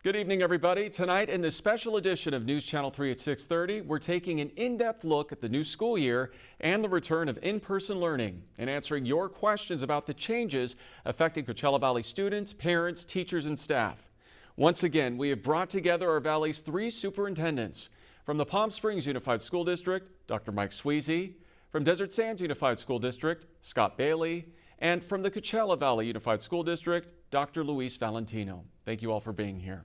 Good evening, everybody. Tonight in this special edition of News Channel 3 at 6:30, we're taking an in-depth look at the new school year and the return of in-person learning and answering your questions about the changes affecting Coachella Valley students, parents, teachers, and staff. Once again, we have brought together our Valley's three superintendents. From the Palm Springs Unified School District, Dr. Mike Sweezy; from Desert Sands Unified School District, Scott Bailey; and from the Coachella Valley Unified School District, Dr. Luis Valentino. Thank you all for being here.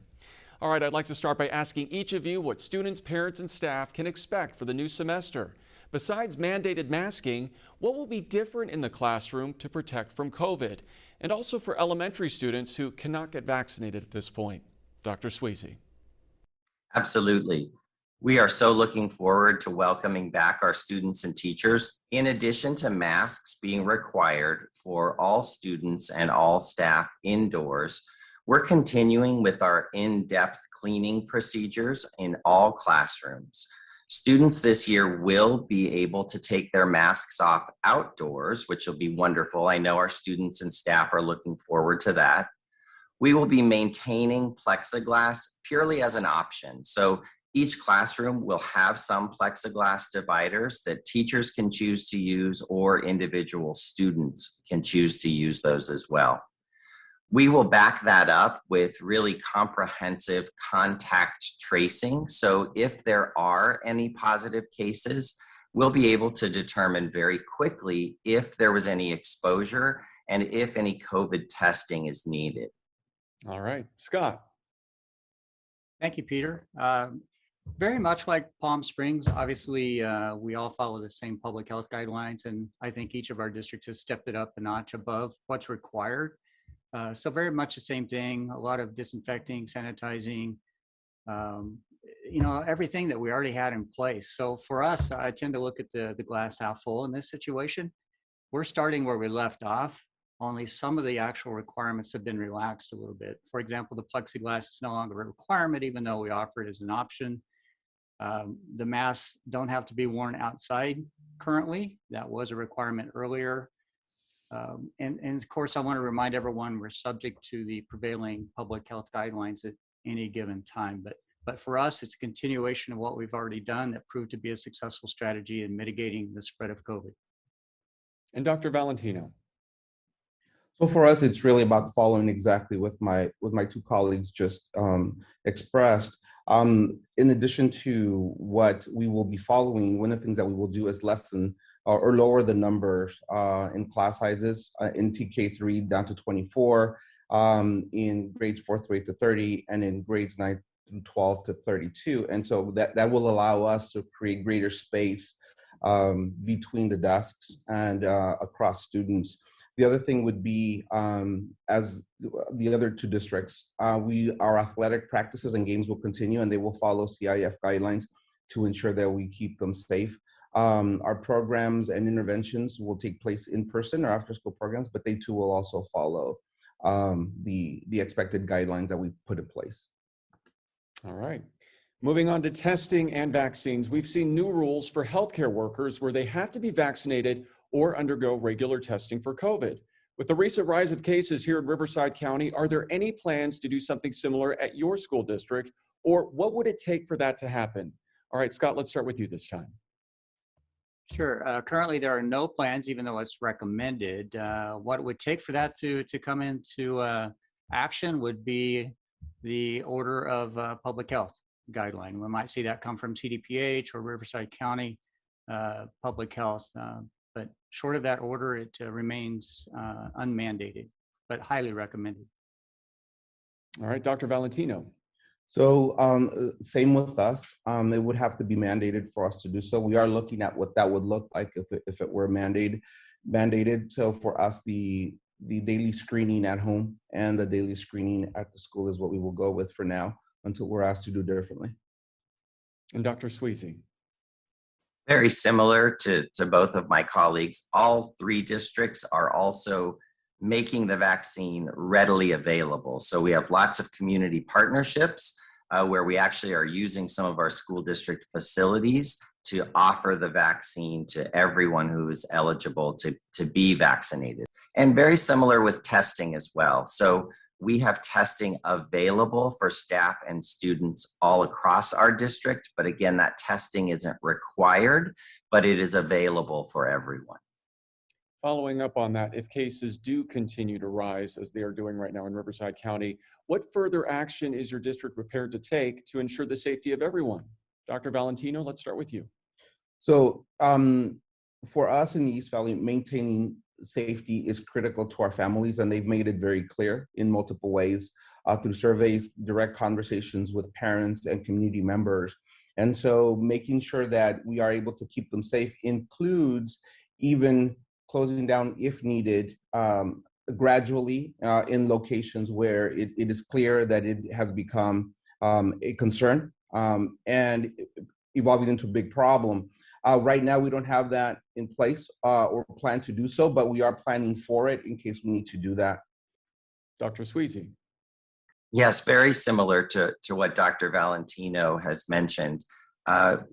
All right, I'd like to start by asking each of you what students, parents, and staff can expect for the new semester. Besides mandated masking, what will be different in the classroom to protect from COVID? And also for elementary students who cannot get vaccinated at this point. Dr. Sweezy. Absolutely. We are so looking forward to welcoming back our students and teachers. In addition to masks being required for all students and all staff indoors, we're continuing with our in-depth cleaning procedures in all classrooms. Students this year will be able to take their masks off outdoors, which will be wonderful. I know our students and staff are looking forward to that. We will be maintaining plexiglass purely as an option. So each classroom will have some plexiglass dividers that teachers can choose to use, or individual students can choose to use those as well. We will back that up with really comprehensive contact tracing. So if there are any positive cases, we'll be able to determine very quickly if there was any exposure and if any COVID testing is needed. All right, Scott. Thank you, Peter. Very much like Palm Springs, obviously, we all follow the same public health guidelines, and I think each of our districts has stepped it up a notch above what's required. So very much the same thing, a lot of disinfecting, sanitizing, everything that we already had in place. So for us, I tend to look at the glass half full in this situation. We're starting where we left off, only some of the actual requirements have been relaxed a little bit. For example, the plexiglass is no longer a requirement, even though we offer it as an option. The masks don't have to be worn outside currently. That was a requirement earlier. And of course, I want to remind everyone we're subject to the prevailing public health guidelines at any given time. But for us, it's a continuation of what we've already done that proved to be a successful strategy in mitigating the spread of COVID. And Dr. Valentino. So for us, it's really about following exactly what my two colleagues just expressed. In addition to what we will be following, one of the things that we will do is lessen or lower the numbers in class sizes in TK3 down to 24, in grades 4th through 8 to 30, and in grades 9 through 12 to 32. And so that will allow us to create greater space between the desks and across students. The other thing would be, as the other two districts, our athletic practices and games will continue, and they will follow CIF guidelines to ensure that we keep them safe. Our programs and interventions will take place in person or after school programs, but they too will also follow the expected guidelines that we've put in place. All right. Moving on to testing and vaccines, we've seen new rules for healthcare workers where they have to be vaccinated or undergo regular testing for COVID. With the recent rise of cases here in Riverside County, are there any plans to do something similar at your school district, or what would it take for that to happen? All right, Scott, let's start with you this time. Sure. Currently, there are no plans, even though it's recommended. What it would take for that to come into action would be the order of public health guideline. We might see that come from CDPH or Riverside County Public Health. But short of that order, it remains unmandated, but highly recommended. All right, Dr. Valentino. So same with us. It would have to be mandated for us to do so. We are looking at what that would look like if it were mandated. So for us, the daily screening at home and the daily screening at the school is what we will go with for now until we're asked to do differently. And Dr. Sweezy. Very similar to both of my colleagues, all three districts are also making the vaccine readily available. So we have lots of community partnerships where we actually are using some of our school district facilities to offer the vaccine to everyone who is eligible to be vaccinated. And very similar with testing as well. So We have testing available for staff and students all across our district, but again, that testing isn't required, but it is available for everyone. Following up on that, if cases do continue to rise as they are doing right now in Riverside County, what further action is your district prepared to take to ensure the safety of everyone? Dr. Valentino, let's start with you. So for us in the East Valley, maintaining safety is critical to our families, and they've made it very clear in multiple ways through surveys, direct conversations with parents and community members. And so making sure that we are able to keep them safe includes even closing down if needed gradually in locations where it is clear that it has become a concern and evolving into a big problem. Right now, we don't have that in place or plan to do so, but we are planning for it in case we need to do that. Dr. Sweezy. Yes, very similar to what Dr. Valentino has mentioned.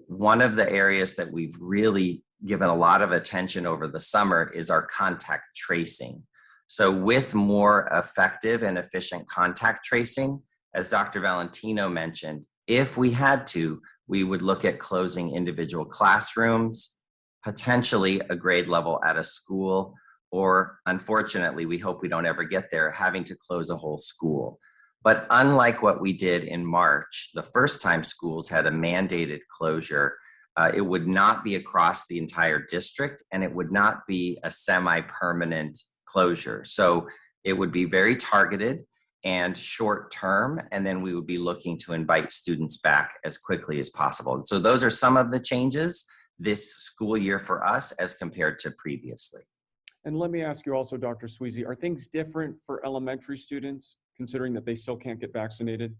One of the areas that we've really given a lot of attention over the summer is our contact tracing. So with more effective and efficient contact tracing, as Dr. Valentino mentioned, if we had to, we would look at closing individual classrooms, potentially a grade level at a school, or unfortunately, we hope we don't ever get there, having to close a whole school. But unlike what we did in March, the first time schools had a mandated closure, it would not be across the entire district, and it would not be a semi-permanent closure. So it would be very targeted and short term, and then we would be looking to invite students back as quickly as possible. And so those are some of the changes this school year for us as compared to previously. And let me ask you also, Dr. Sweezy, are things different for elementary students, considering that they still can't get vaccinated?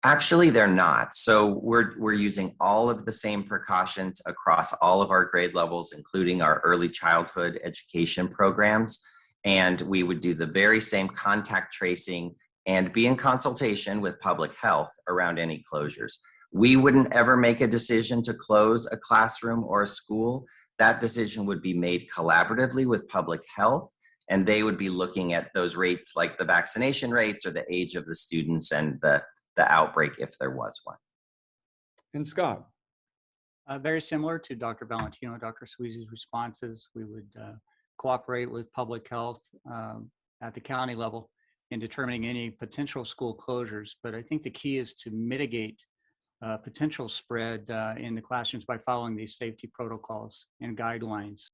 Actually, they're not. So we're using all of the same precautions across all of our grade levels, including our early childhood education programs. And we would do the very same contact tracing and be in consultation with public health around any closures. We wouldn't ever make a decision to close a classroom or a school. That decision would be made collaboratively with public health, and they would be looking at those rates like the vaccination rates or the age of the students and the outbreak if there was one. And Scott. Very similar to Dr. Valentino, Dr. Sweezy's responses. We would cooperate with public health at the county level in determining any potential school closures. But I think the key is to mitigate potential spread in the classrooms by following these safety protocols and guidelines.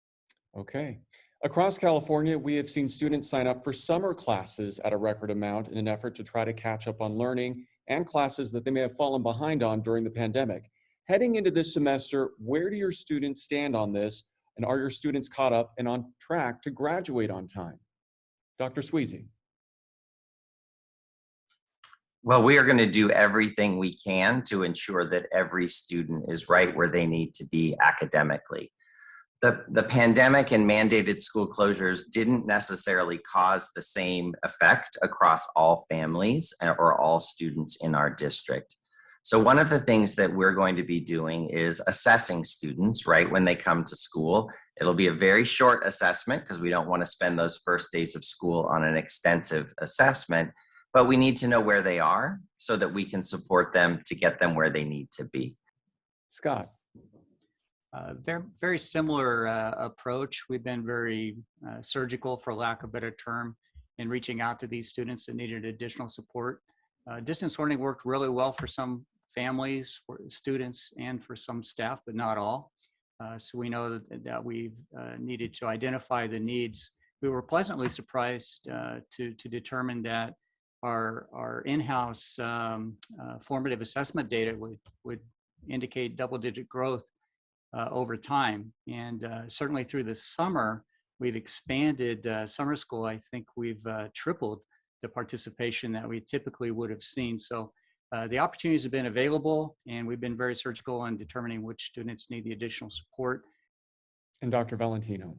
Okay. Across California, we have seen students sign up for summer classes at a record amount in an effort to try to catch up on learning and classes that they may have fallen behind on during the pandemic. Heading into this semester, where do your students stand on this? And are your students caught up and on track to graduate on time? Dr. Sweezy. Well, we are going to do everything we can to ensure that every student is right where they need to be academically. The pandemic and mandated school closures didn't necessarily cause the same effect across all families or all students in our district. So one of the things that we're going to be doing is assessing students right when they come to school. It'll be a very short assessment because we don't want to spend those first days of school on an extensive assessment, but we need to know where they are so that we can support them to get them where they need to be. Scott. Very similar approach. We've been very surgical, for lack of a better term, in reaching out to these students that needed additional support. Distance learning worked really well for some families, for students, and for some staff, but not all. So we know that we've needed to identify the needs. We were pleasantly surprised to determine that our in-house formative assessment data would indicate double-digit growth over time. And certainly through the summer, we've expanded summer school. I think we've tripled the participation that we typically would have seen. So the opportunities have been available, and we've been very surgical in determining which students need the additional support. And Dr. Valentino.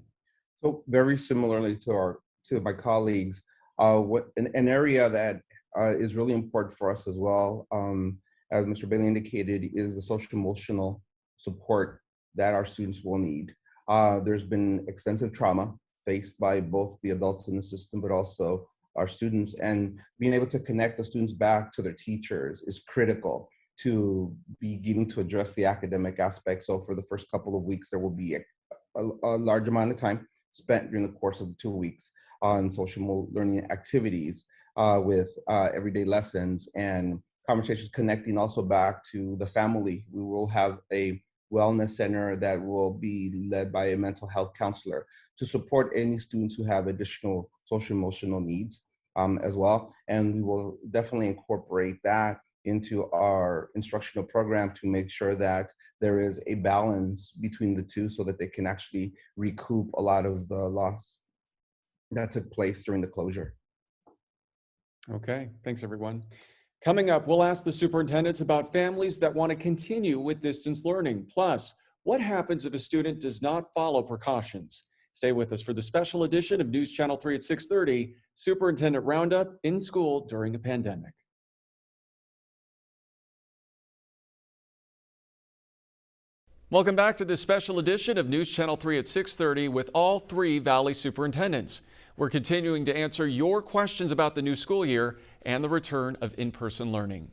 So very similarly to my colleagues, an area that is really important for us as well, as Mr. Bailey indicated, is the social emotional support that our students will need. There's been extensive trauma faced by both the adults in the system, but also our students, and being able to connect the students back to their teachers is critical to beginning to address the academic aspect. So for the first couple of weeks, there will be a large amount of time spent during the course of the 2 weeks on social learning activities with everyday lessons and conversations connecting also back to the family. We will have a wellness center that will be led by a mental health counselor to support any students who have additional social emotional needs as well. And we will definitely incorporate that into our instructional program to make sure that there is a balance between the two so that they can actually recoup a lot of the loss that took place during the closure. Okay, thanks everyone. Coming up, we'll ask the superintendents about families that want to continue with distance learning. Plus, what happens if a student does not follow precautions? Stay with us for the special edition of News Channel 3 at 6:30, Superintendent Roundup in School During a Pandemic. Welcome back to this special edition of News Channel 3 at 6:30 with all three Valley superintendents. We're continuing to answer your questions about the new school year and the return of in-person learning.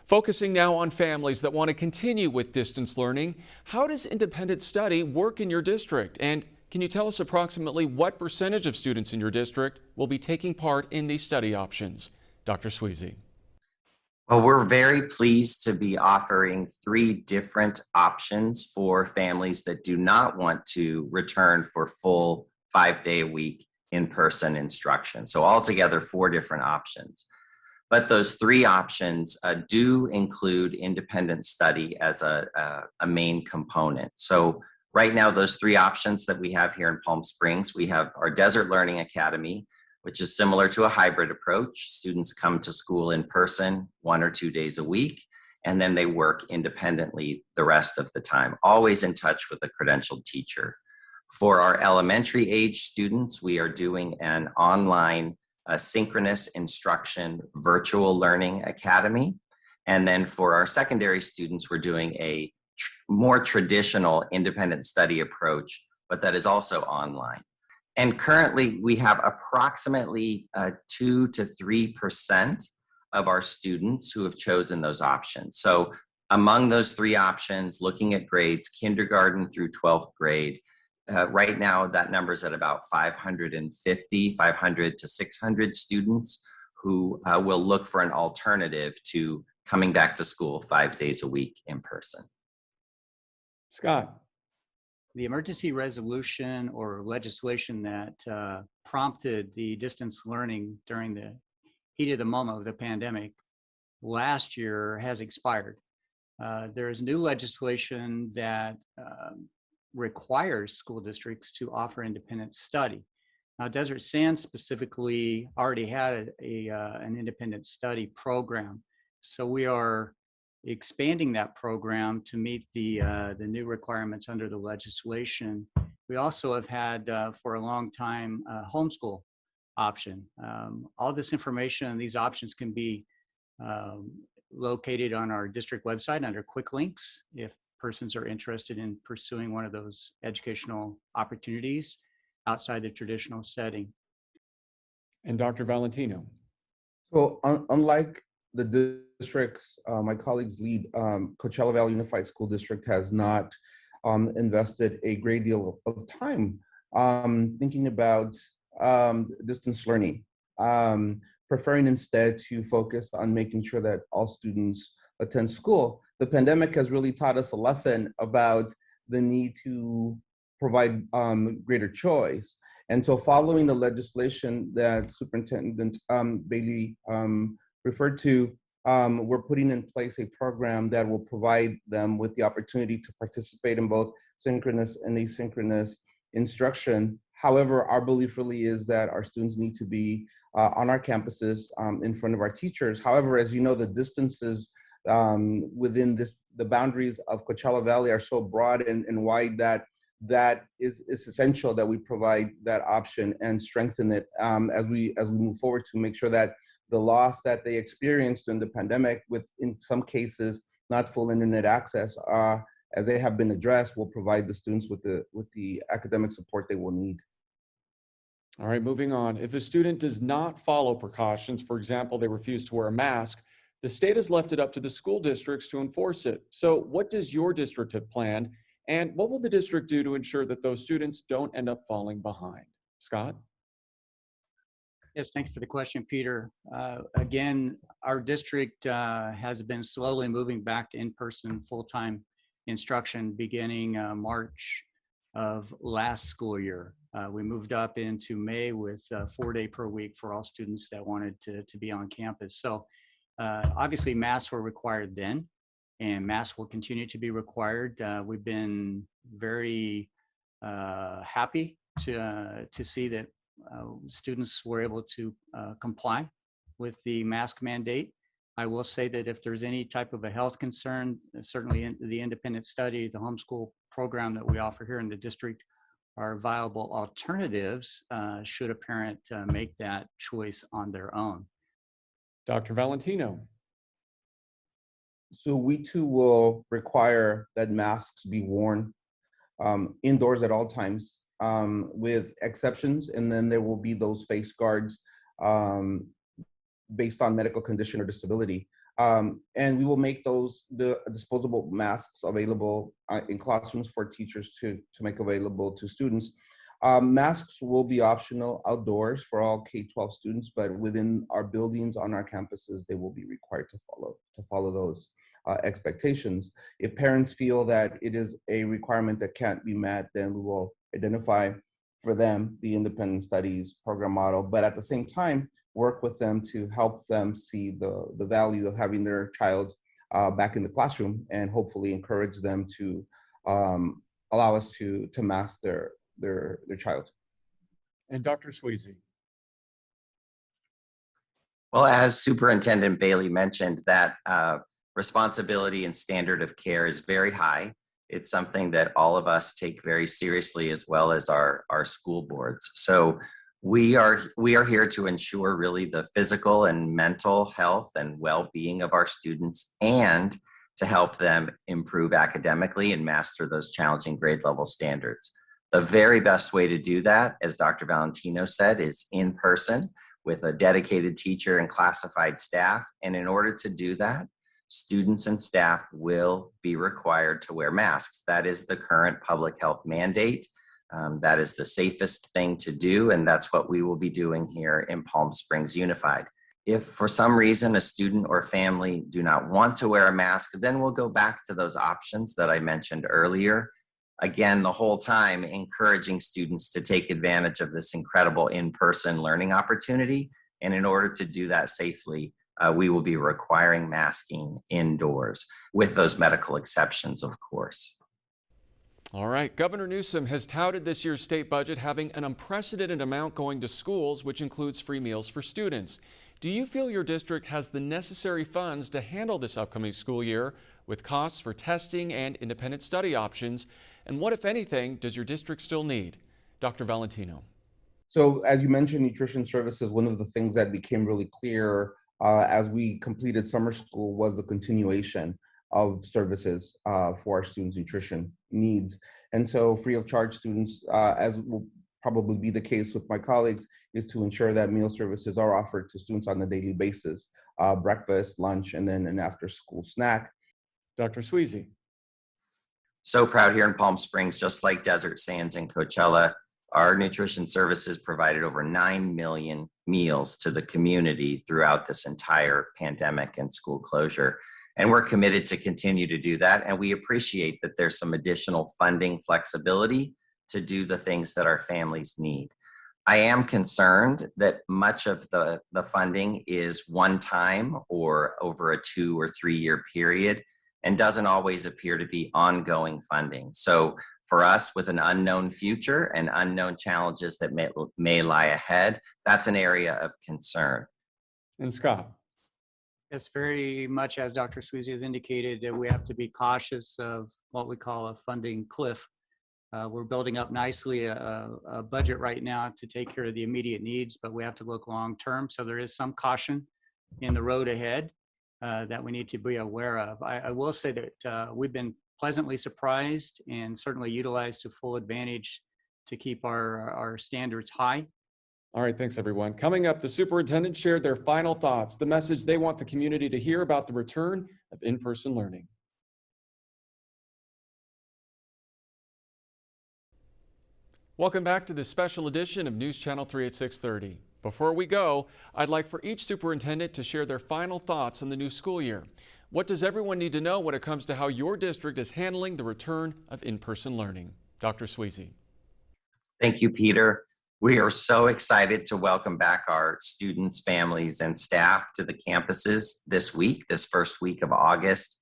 Focusing now on families that want to continue with distance learning, how does independent study work in your district? And can you tell us approximately what percentage of students in your district will be taking part in these study options? Dr. Sweezy. Well, we're very pleased to be offering 3 different options for families that do not want to return for full 5-day-a-week in-person instruction. So altogether, 4 different options. But those 3 options do include independent study as a main component. So right now, those 3 options that we have here in Palm Springs, we have our Desert Learning Academy, which is similar to a hybrid approach. Students come to school in person 1 or 2 days a week, and then they work independently the rest of the time, always in touch with a credentialed teacher. For our elementary age students, we are doing an online synchronous instruction virtual learning academy. And then for our secondary students, we're doing a more traditional independent study approach, but that is also online. And currently, we have approximately 2 to 3% of our students who have chosen those options. So among those 3 options, looking at grades, kindergarten through 12th grade, right now that number is at about 500 to 600 students who will look for an alternative to coming back to school 5 days a week in person. Scott. The emergency resolution or legislation that prompted the distance learning during the heat of the moment of the pandemic last year has expired. There is new legislation that requires school districts to offer independent study. Now, Desert Sands specifically already had an independent study program, so we are expanding that program to meet the new requirements under the legislation. We also have had for a long time a homeschool option. All this information and these options can be located on our district website under quick links if persons are interested in pursuing one of those educational opportunities outside the traditional setting. And Dr. Valentino. So unlike the districts my colleagues lead, Coachella Valley Unified School District has not invested a great deal of time thinking about distance learning, preferring instead to focus on making sure that all students attend school. The pandemic has really taught us a lesson about the need to provide greater choice. And so following the legislation that Superintendent Bailey referred to, we're putting in place a program that will provide them with the opportunity to participate in both synchronous and asynchronous instruction. However, our belief really is that our students need to be on our campuses in front of our teachers. However, as you know, the distances within the boundaries of Coachella Valley are so broad and wide that is essential that we provide that option and strengthen it as we move forward to make sure that the loss that they experienced in the pandemic, with in some cases not full internet access, as they have been addressed, will provide the students with the academic support they will need. All right, moving on. If a student does not follow precautions, for example, they refuse to wear a mask, the state has left it up to the school districts to enforce it. So, what does your district have planned? And what will the district do to ensure that those students don't end up falling behind? Scott? Yes, thank you for the question, Peter. Again, our district has been slowly moving back to in-person full-time instruction beginning March of last school year. We moved up into May with 4 day per week for all students that wanted to be on campus. So obviously masks were required then, and masks will continue to be required. We've been very happy to see that students were able to comply with the mask mandate. I will say that if there's any type of a health concern, certainly in the independent study, the homeschool program that we offer here in the district are viable alternatives should a parent make that choice on their own. Dr. Valentino. So we too will require that masks be worn indoors at all times, with exceptions, and then there will be those face guards um, based on medical condition or disability. And we will make the disposable masks available in classrooms for teachers to make available to students. Masks will be optional outdoors for all K-12 students, but within our buildings on our campuses, they will be required to follow those expectations. If parents feel that it is a requirement that can't be met, then we will identify for them the independent studies program model, but at the same time, work with them to help them see the value of having their child back in the classroom, and hopefully encourage them to allow us to mask their child. And Dr. Sweezy. Well, as Superintendent Bailey mentioned, that responsibility and standard of care is very high. It's something that all of us take very seriously, as well as our school boards. So we are here to ensure really the physical and mental health and well-being of our students, and to help them improve academically and master those challenging grade level standards. The very best way to do that, as Dr. Valentino said, is in person with a dedicated teacher and classified staff. And in order to do that, students and staff will be required to wear masks. That is the current public health mandate. That is the safest thing to do, and that's what we will be doing here in Palm Springs Unified. If for some reason a student or family do not want to wear a mask, then we'll go back to those options that I mentioned earlier. Again, the whole time encouraging students to take advantage of this incredible in-person learning opportunity. And in order to do that safely, we will be requiring masking indoors, with those medical exceptions, of course. All right, Governor Newsom has touted this year's state budget having an unprecedented amount going to schools, which includes free meals for students. Do you feel your district has the necessary funds to handle this upcoming school year with costs for testing and independent study options? And what, if anything, does your district still need? Dr. Valentino. So as you mentioned, nutrition services, one of the things that became really clear as we completed summer school was the continuation of services for our students' nutrition needs. And so free of charge students, as will probably be the case with my colleagues, is to ensure that meal services are offered to students on a daily basis, breakfast, lunch, and then an after school snack. Dr. Sweezy. So proud here in Palm Springs, just like Desert Sands and Coachella, our nutrition services provided over 9 million meals to the community throughout this entire pandemic and school closure. And we're committed to continue to do that. And we appreciate that there's some additional funding flexibility to do the things that our families need. I am concerned that much of the funding is one time or over a 2 or 3 year period, and doesn't always appear to be ongoing funding. So for us, with an unknown future and unknown challenges that may lie ahead, that's an area of concern. And Scott. Yes, very much as Dr. Sweezy has indicated, that we have to be cautious of what we call a funding cliff. We're building up nicely a budget right now to take care of the immediate needs, but we have to look long term. So there is some caution in the road ahead that we need to be aware of. I will say that we've been pleasantly surprised and certainly utilized to full advantage to keep our standards high All right, thanks everyone. Coming up, the superintendent shared their final thoughts, the message they want the community to hear about the return of in-person learning. Welcome back to this special edition of News Channel 3 at 6:30. Before we go, I'd like for each superintendent to share their final thoughts on the new school year. What does everyone need to know when it comes to how your district is handling the return of in-person learning? Dr. Sweezy. Thank you, Peter. We are so excited to welcome back our students, families, and staff to the campuses this week, this first week of August.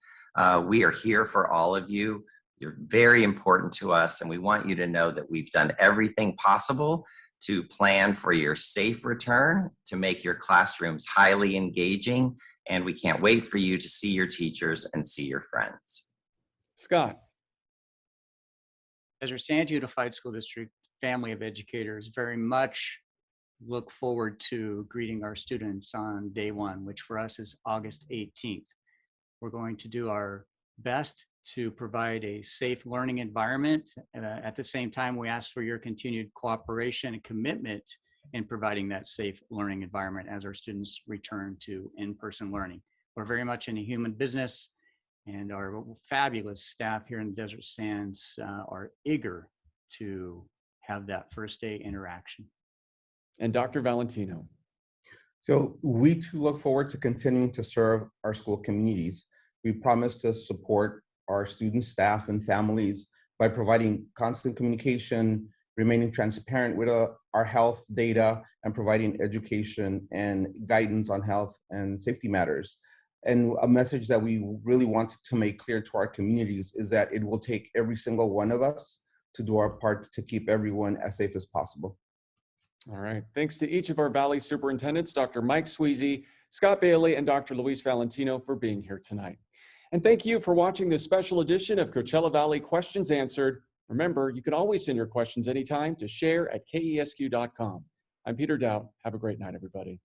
We are here for all of you. You're very important to us, and we want you to know that we've done everything possible to plan for your safe return, to make your classrooms highly engaging, and we can't wait for you to see your teachers and see your friends. Scott. As our Sand Unified School District family of educators, very much look forward to greeting our students on day one, which for us is August 18th. We're going to do our best to provide a safe learning environment. At the same time, we ask for your continued cooperation and commitment in providing that safe learning environment as our students return to in-person learning. We're very much in a human business, and our fabulous staff here in the Desert Sands are eager to have that first day interaction. And Dr. Valentino. So we too look forward to continuing to serve our school communities. We promise to support our students, staff, and families by providing constant communication, remaining transparent with our health data, and providing education and guidance on health and safety matters. And a message that we really want to make clear to our communities is that it will take every single one of us to do our part to keep everyone as safe as possible. All right. Thanks to each of our Valley superintendents, Dr. Mike Sweezy, Scott Bailey, and Dr. Luis Valentino for being here tonight. And thank you for watching this special edition of Coachella Valley Questions Answered. Remember, you can always send your questions anytime to share@kesq.com. I'm Peter Dowd. Have a great night, everybody.